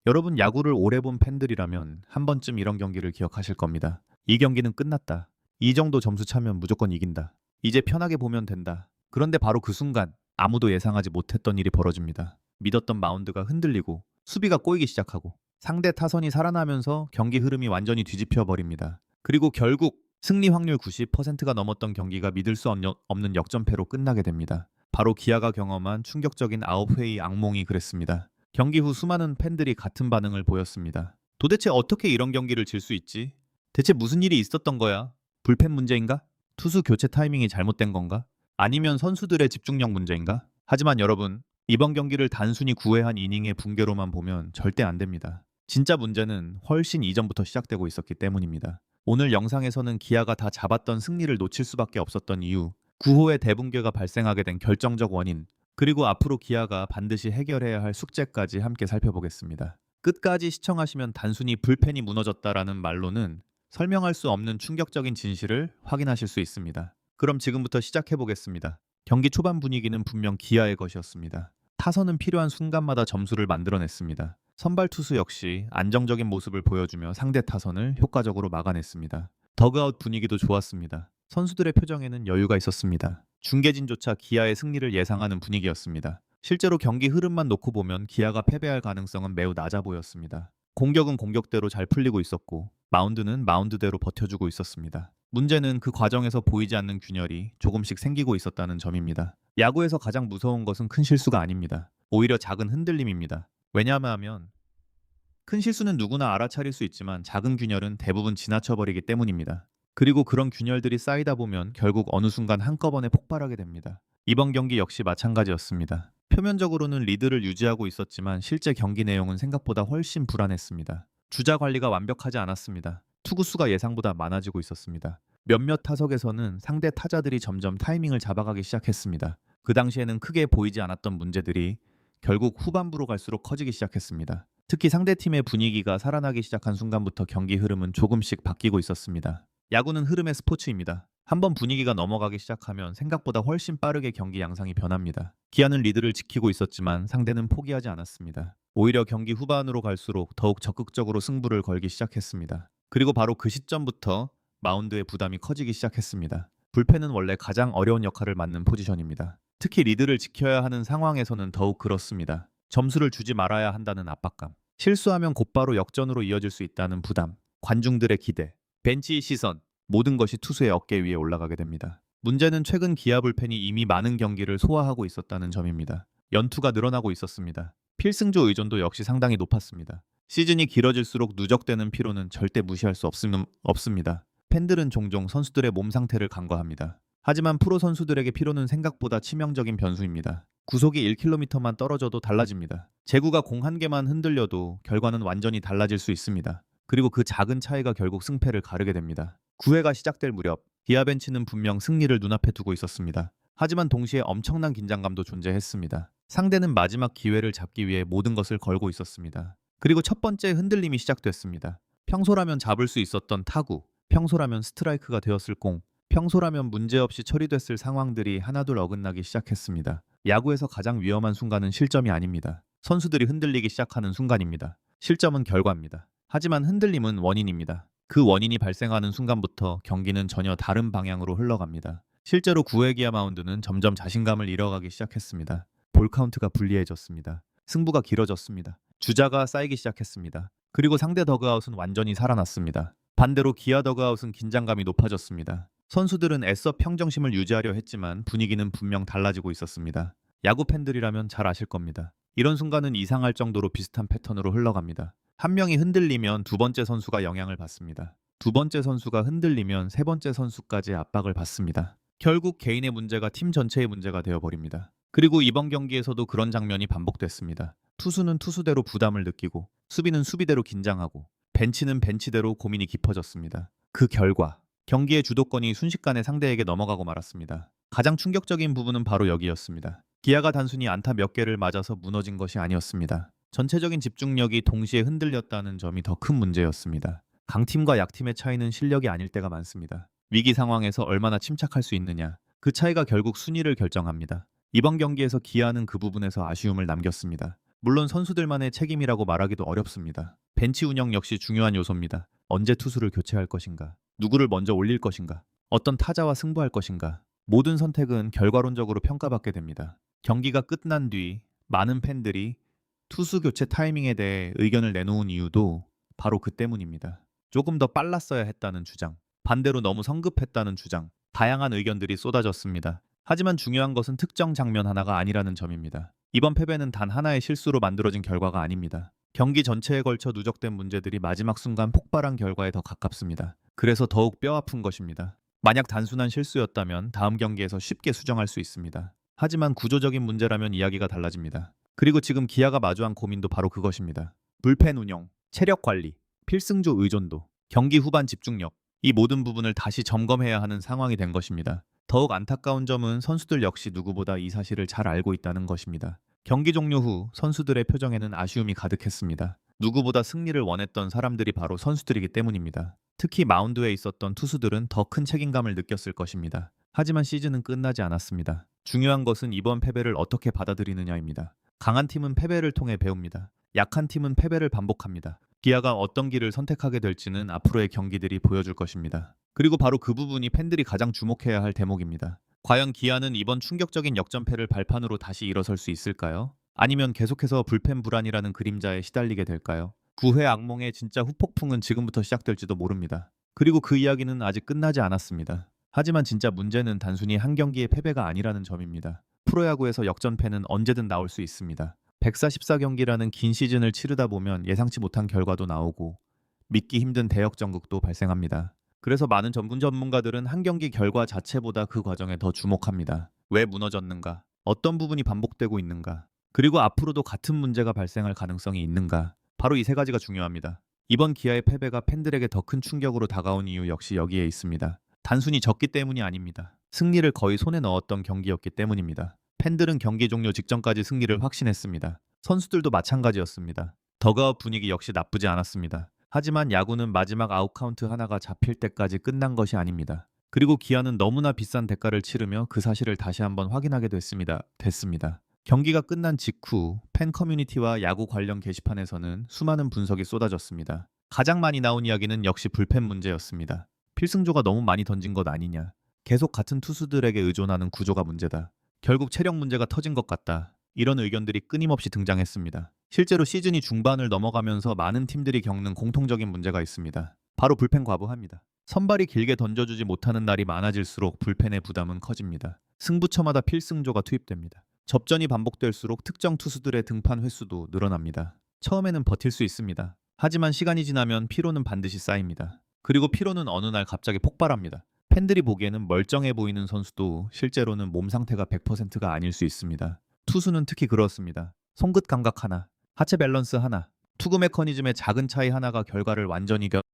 여러분 야구를 오래 본 팬들이라면 한 번쯤 이런 경기를 기억하실 겁니다. 이 경기는 끝났다. 이 정도 점수 차면 무조건 이긴다. 이제 편하게 보면 된다. 그런데 바로 그 순간 아무도 예상하지 못했던 일이 벌어집니다. 믿었던 마운드가 흔들리고 수비가 꼬이기 시작하고 상대 타선이 살아나면서 경기 흐름이 완전히 뒤집혀 버립니다. 그리고 결국 승리 확률 90%가 넘었던 경기가 믿을 수 없는 역전패로 끝나게 됩니다. 바로 기아가 경험한 충격적인 9회의 악몽이 그랬습니다. 경기 후 수많은 팬들이 같은 반응을 보였습니다. 도대체 어떻게 이런 경기를 질 수 있지? 대체 무슨 일이 있었던 거야? 불펜 문제인가? 투수 교체 타이밍이 잘못된 건가? 아니면 선수들의 집중력 문제인가? 하지만 여러분, 이번 경기를 단순히 9회 한 이닝의 붕괴로만 보면 절대 안 됩니다. 진짜 문제는 훨씬 이전부터 시작되고 있었기 때문입니다. 오늘 영상에서는 기아가 다 잡았던 승리를 놓칠 수밖에 없었던 이유, 9호의 대붕괴가 발생하게 된 결정적 원인, 그리고 앞으로 기아가 반드시 해결해야 할 숙제까지 함께 살펴보겠습니다. 끝까지 시청하시면 단순히 불펜이 무너졌다라는 말로는 설명할 수 없는 충격적인 진실을 확인하실 수 있습니다. 그럼 지금부터 시작해 보겠습니다. 경기 초반 분위기는 분명 기아의 것이었습니다. 타선은 필요한 순간마다 점수를 만들어냈습니다. 선발 투수 역시 안정적인 모습을 보여주며 상대 타선을 효과적으로 막아냈습니다. 더그아웃 분위기도 좋았습니다. 선수들의 표정에는 여유가 있었습니다. 중계진조차 기아의 승리를 예상하는 분위기였습니다. 실제로 경기 흐름만 놓고 보면 기아가 패배할 가능성은 매우 낮아 보였습니다. 공격은 공격대로 잘 풀리고 있었고 마운드는 마운드대로 버텨주고 있었습니다. 문제는 그 과정에서 보이지 않는 균열이 조금씩 생기고 있었다는 점입니다. 야구에서 가장 무서운 것은 큰 실수가 아닙니다. 오히려 작은 흔들림입니다. 왜냐하면 큰 실수는 누구나 알아차릴 수 있지만 작은 균열은 대부분 지나쳐버리기 때문입니다. 그리고 그런 균열들이 쌓이다 보면 결국 어느 순간 한꺼번에 폭발하게 됩니다. 이번 경기 역시 마찬가지였습니다. 표면적으로는 리드를 유지하고 있었지만 실제 경기 내용은 생각보다 훨씬 불안했습니다. 주자 관리가 완벽하지 않았습니다. 투구수가 예상보다 많아지고 있었습니다. 몇몇 타석에서는 상대 타자들이 점점 타이밍을 잡아가기 시작했습니다. 그 당시에는 크게 보이지 않았던 문제들이 결국 후반부로 갈수록 커지기 시작했습니다. 특히 상대팀의 분위기가 살아나기 시작한 순간부터 경기 흐름은 조금씩 바뀌고 있었습니다. 야구는 흐름의 스포츠입니다. 한번 분위기가 넘어가기 시작하면 생각보다 훨씬 빠르게 경기 양상이 변합니다. 기아는 리드를 지키고 있었지만 상대는 포기하지 않았습니다. 오히려 경기 후반으로 갈수록 더욱 적극적으로 승부를 걸기 시작했습니다. 그리고 바로 그 시점부터 마운드의 부담이 커지기 시작했습니다. 불펜은 원래 가장 어려운 역할을 맡는 포지션입니다. 특히 리드를 지켜야 하는 상황에서는 더욱 그렇습니다. 점수를 주지 말아야 한다는 압박감, 실수하면 곧바로 역전으로 이어질 수 있다는 부담, 관중들의 기대, 벤치의 시선, 모든 것이 투수의 어깨 위에 올라가게 됩니다. 문제는 최근 기아 불펜이 이미 많은 경기를 소화하고 있었다는 점입니다. 연투가 늘어나고 있었습니다. 필승조 의존도 역시 상당히 높았습니다. 시즌이 길어질수록 누적되는 피로는 절대 무시할 수 없습니다. 팬들은 종종 선수들의 몸 상태를 간과합니다. 하지만 프로 선수들에게 피로는 생각보다 치명적인 변수입니다. 구속이 1km만 떨어져도 달라집니다. 제구가 공 한 개만 흔들려도 결과는 완전히 달라질 수 있습니다. 그리고 그 작은 차이가 결국 승패를 가르게 됩니다. 9회가 시작될 무렵 기아 벤치는 분명 승리를 눈앞에 두고 있었습니다. 하지만 동시에 엄청난 긴장감도 존재했습니다. 상대는 마지막 기회를 잡기 위해 모든 것을 걸고 있었습니다. 그리고 첫 번째 흔들림이 시작됐습니다. 평소라면 잡을 수 있었던 타구, 평소라면 스트라이크가 되었을 공, 평소라면 문제없이 처리됐을 상황들이 하나둘 어긋나기 시작했습니다. 야구에서 가장 위험한 순간은 실점이 아닙니다. 선수들이 흔들리기 시작하는 순간입니다. 실점은 결과입니다. 하지만 흔들림은 원인입니다. 그 원인이 발생하는 순간부터 경기는 전혀 다른 방향으로 흘러갑니다. 실제로 9회 기아 마운드는 점점 자신감을 잃어가기 시작했습니다. 볼 카운트가 불리해졌습니다. 승부가 길어졌습니다. 주자가 쌓이기 시작했습니다. 그리고 상대 더그아웃은 완전히 살아났습니다. 반대로 기아 더그아웃은 긴장감이 높아졌습니다. 선수들은 애써 평정심을 유지하려 했지만 분위기는 분명 달라지고 있었습니다. 야구 팬들이라면 잘 아실 겁니다. 이런 순간은 이상할 정도로 비슷한 패턴으로 흘러갑니다. 한 명이 흔들리면 두 번째 선수가 영향을 받습니다. 두 번째 선수가 흔들리면 세 번째 선수까지 압박을 받습니다. 결국 개인의 문제가 팀 전체의 문제가 되어버립니다. 그리고 이번 경기에서도 그런 장면이 반복됐습니다. 투수는 투수대로 부담을 느끼고 수비는 수비대로 긴장하고 벤치는 벤치대로 고민이 깊어졌습니다. 그 결과 경기의 주도권이 순식간에 상대에게 넘어가고 말았습니다. 가장 충격적인 부분은 바로 여기였습니다. 기아가 단순히 안타 몇 개를 맞아서 무너진 것이 아니었습니다. 전체적인 집중력이 동시에 흔들렸다는 점이 더 큰 문제였습니다. 강팀과 약팀의 차이는 실력이 아닐 때가 많습니다. 위기 상황에서 얼마나 침착할 수 있느냐, 그 차이가 결국 순위를 결정합니다. 이번 경기에서 기아는 그 부분에서 아쉬움을 남겼습니다. 물론 선수들만의 책임이라고 말하기도 어렵습니다. 벤치 운영 역시 중요한 요소입니다. 언제 투수를 교체할 것인가? 누구를 먼저 올릴 것인가? 어떤 타자와 승부할 것인가? 모든 선택은 결과론적으로 평가받게 됩니다. 경기가 끝난 뒤 많은 팬들이 투수 교체 타이밍에 대해 의견을 내놓은 이유도 바로 그 때문입니다. 조금 더 빨랐어야 했다는 주장, 반대로 너무 성급했다는 주장, 다양한 의견들이 쏟아졌습니다. 하지만 중요한 것은 특정 장면 하나가 아니라는 점입니다. 이번 패배는 단 하나의 실수로 만들어진 결과가 아닙니다. 경기 전체에 걸쳐 누적된 문제들이 마지막 순간 폭발한 결과에 더 가깝습니다. 그래서 더욱 뼈아픈 것입니다. 만약 단순한 실수였다면 다음 경기에서 쉽게 수정할 수 있습니다. 하지만 구조적인 문제라면 이야기가 달라집니다. 그리고 지금 기아가 마주한 고민도 바로 그것입니다. 불펜 운영, 체력 관리, 필승조 의존도, 경기 후반 집중력, 이 모든 부분을 다시 점검해야 하는 상황이 된 것입니다. 더욱 안타까운 점은 선수들 역시 누구보다 이 사실을 잘 알고 있다는 것입니다. 경기 종료 후 선수들의 표정에는 아쉬움이 가득했습니다. 누구보다 승리를 원했던 사람들이 바로 선수들이기 때문입니다. 특히 마운드에 있었던 투수들은 더 큰 책임감을 느꼈을 것입니다. 하지만 시즌은 끝나지 않았습니다. 중요한 것은 이번 패배를 어떻게 받아들이느냐입니다. 강한 팀은 패배를 통해 배웁니다. 약한 팀은 패배를 반복합니다. 기아가 어떤 길을 선택하게 될지는 앞으로의 경기들이 보여줄 것입니다. 그리고 바로 그 부분이 팬들이 가장 주목해야 할 대목입니다. 과연 기아는 이번 충격적인 역전패를 발판으로 다시 일어설 수 있을까요? 아니면 계속해서 불펜 불안이라는 그림자에 시달리게 될까요? 9회 악몽의 진짜 후폭풍은 지금부터 시작될지도 모릅니다. 그리고 그 이야기는 아직 끝나지 않았습니다. 하지만 진짜 문제는 단순히 한 경기의 패배가 아니라는 점입니다. 프로야구에서 역전패는 언제든 나올 수 있습니다. 144경기라는 긴 시즌을 치르다 보면 예상치 못한 결과도 나오고 믿기 힘든 대역전극도 발생합니다. 그래서 많은 전문가들은 한 경기 결과 자체보다 그 과정에 더 주목합니다. 왜 무너졌는가? 어떤 부분이 반복되고 있는가? 그리고 앞으로도 같은 문제가 발생할 가능성이 있는가? 바로 이 세 가지가 중요합니다. 이번 기아의 패배가 팬들에게 더 큰 충격으로 다가온 이유 역시 여기에 있습니다. 단순히 졌기 때문이 아닙니다. 승리를 거의 손에 넣었던 경기였기 때문입니다. 팬들은 경기 종료 직전까지 승리를 확신했습니다. 선수들도 마찬가지였습니다. 더그아웃 분위기 역시 나쁘지 않았습니다. 하지만 야구는 마지막 아웃카운트 하나가 잡힐 때까지 끝난 것이 아닙니다. 그리고 기아는 너무나 비싼 대가를 치르며 그 사실을 다시 한번 확인하게 됐습니다. 경기가 끝난 직후 팬 커뮤니티와 야구 관련 게시판에서는 수많은 분석이 쏟아졌습니다. 가장 많이 나온 이야기는 역시 불펜 문제였습니다. 필승조가 너무 많이 던진 것 아니냐. 계속 같은 투수들에게 의존하는 구조가 문제다. 결국 체력 문제가 터진 것 같다. 이런 의견들이 끊임없이 등장했습니다. 실제로 시즌이 중반을 넘어가면서 많은 팀들이 겪는 공통적인 문제가 있습니다. 바로 불펜 과부하입니다. 선발이 길게 던져주지 못하는 날이 많아질수록 불펜의 부담은 커집니다. 승부처마다 필승조가 투입됩니다. 접전이 반복될수록 특정 투수들의 등판 횟수도 늘어납니다. 처음에는 버틸 수 있습니다. 하지만 시간이 지나면 피로는 반드시 쌓입니다. 그리고 피로는 어느 날 갑자기 폭발합니다. 팬들이 보기에는 멀쩡해 보이는 선수도 실제로는 몸 상태가 100%가 아닐 수 있습니다. 투수는 특히 그렇습니다. 손끝 감각 하나, 하체 밸런스 하나, 투구 메커니즘의 작은 차이 하나가 결과를 완전히